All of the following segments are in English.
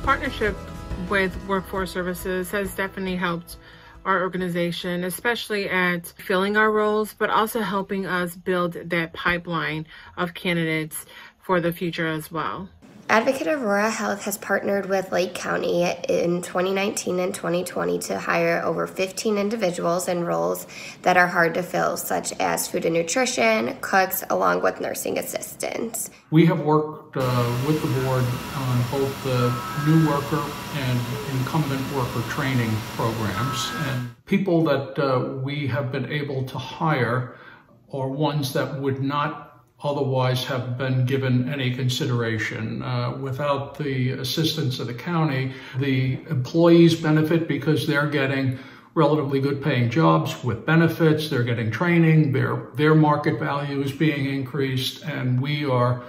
Partnership with Workforce Services has definitely helped our organization, especially at filling our roles, but also helping us build that pipeline of candidates for the future as well. Advocate Aurora Health has partnered with Lake County in 2019 and 2020 to hire over 15 individuals in roles that are hard to fill, such as food and nutrition, cooks, along with nursing assistants. We have worked with the board on both the new worker and incumbent worker training programs. And people that we have been able to hire are ones that would not otherwise have been given any consideration. Without the assistance of the county, the employees benefit because they're getting relatively good paying jobs with benefits, they're getting training, their market value is being increased, and we are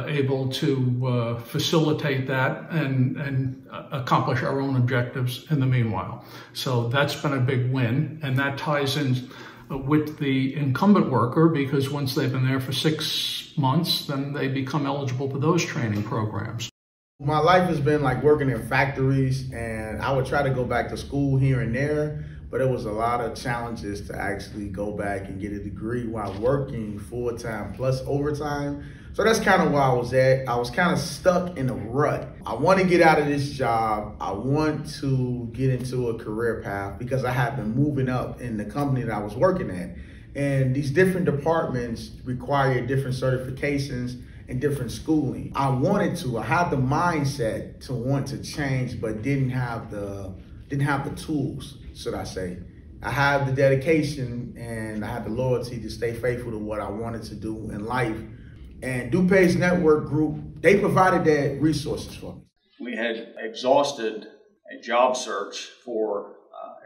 able to facilitate that and accomplish our own objectives in the meanwhile. So that's been a big win, and that ties in with the incumbent worker, because once they've been there for 6 months, then they become eligible for those training programs. My life has been like working in factories, and I would try to go back to school here and there, but it was a lot of challenges to actually go back and get a degree while working full-time plus overtime. So that's kind of where I was at. I was kind of stuck in a rut. I want to get out of this job. I want to get into a career path because I had been moving up in the company that I was working at. And these different departments require different certifications and different schooling. I wanted to. I had the mindset to want to change, but didn't have the tools, should I say. I had the dedication and I had the loyalty to stay faithful to what I wanted to do in life. And DuPage's network group, they provided that resources for me. We had exhausted a job search for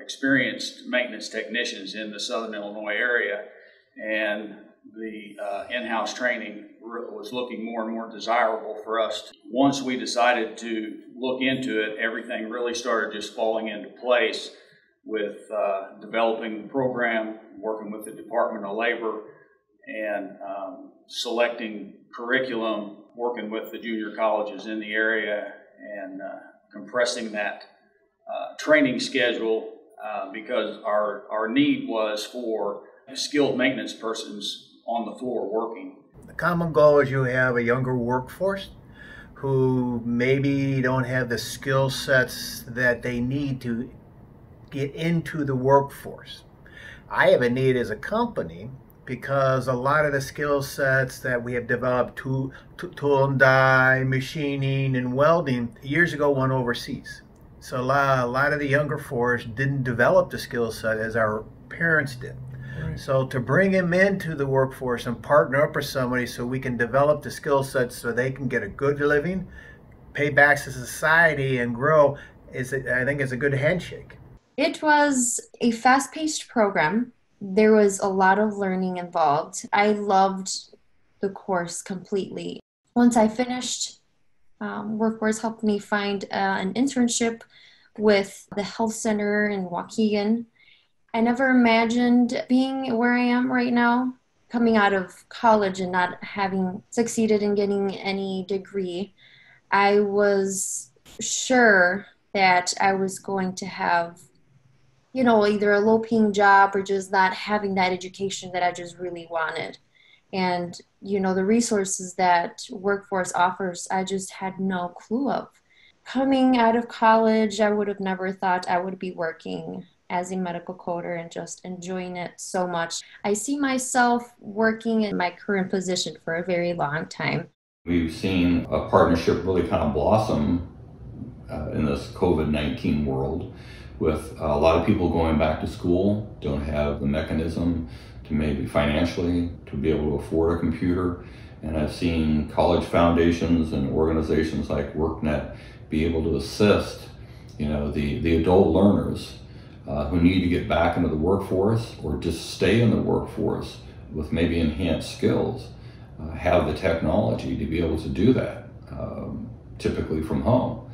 experienced maintenance technicians in the Southern Illinois area, and the in-house training was looking more and more desirable for us. Once we decided to look into it, everything really started just falling into place with developing the program, working with the Department of Labor, and selecting curriculum, working with the junior colleges in the area, and compressing that training schedule because our need was for skilled maintenance persons on the floor working. The common goal is you have a younger workforce who maybe don't have the skill sets that they need to get into the workforce. I have a need as a company because a lot of the skill sets that we have developed, tool and die, machining, and welding, years ago went overseas. So a lot of the younger force didn't develop the skill set as our parents did. Right. So to bring them into the workforce and partner up with somebody so we can develop the skill sets so they can get a good living, pay back to society, and grow, I think is a good handshake. It was a fast-paced program. There was a lot of learning involved. I loved the course completely. Once I finished, Workforce helped me find an internship with the health center in Waukegan. I never imagined being where I am right now, coming out of college and not having succeeded in getting any degree. I was sure that I was going to have either a low-paying job or just not having that education that I just really wanted. And, the resources that Workforce offers, I just had no clue of. Coming out of college, I would have never thought I would be working as a medical coder and just enjoying it so much. I see myself working in my current position for a very long time. We've seen a partnership really kind of blossom in this COVID-19 world, with a lot of people going back to school, don't have the mechanism to maybe financially to be able to afford a computer. And I've seen college foundations and organizations like WorkNet be able to assist, the adult learners who need to get back into the workforce or just stay in the workforce with maybe enhanced skills, have the technology to be able to do that, typically from home.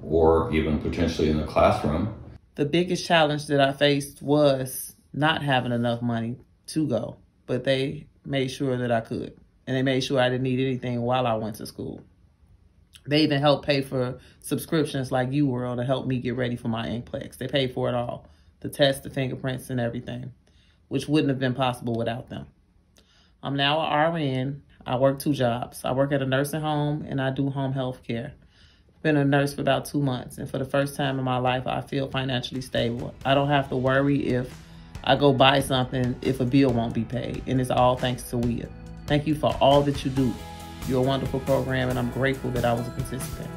Or even potentially in the classroom. The biggest challenge that I faced was not having enough money to go, but they made sure that I could. And they made sure I didn't need anything while I went to school. They even help pay for subscriptions like UWorld to help me get ready for my NCLEX. They paid for it all, the tests, the fingerprints, and everything, which wouldn't have been possible without them. I'm now an RN. I work 2 jobs. I work at a nursing home and I do home health care. I've been a nurse for about 2 months, and for the first time in my life, I feel financially stable. I don't have to worry if I go buy something if a bill won't be paid, and it's all thanks to WIOA. Thank you for all that you do. You're a wonderful program, and I'm grateful that I was a participant.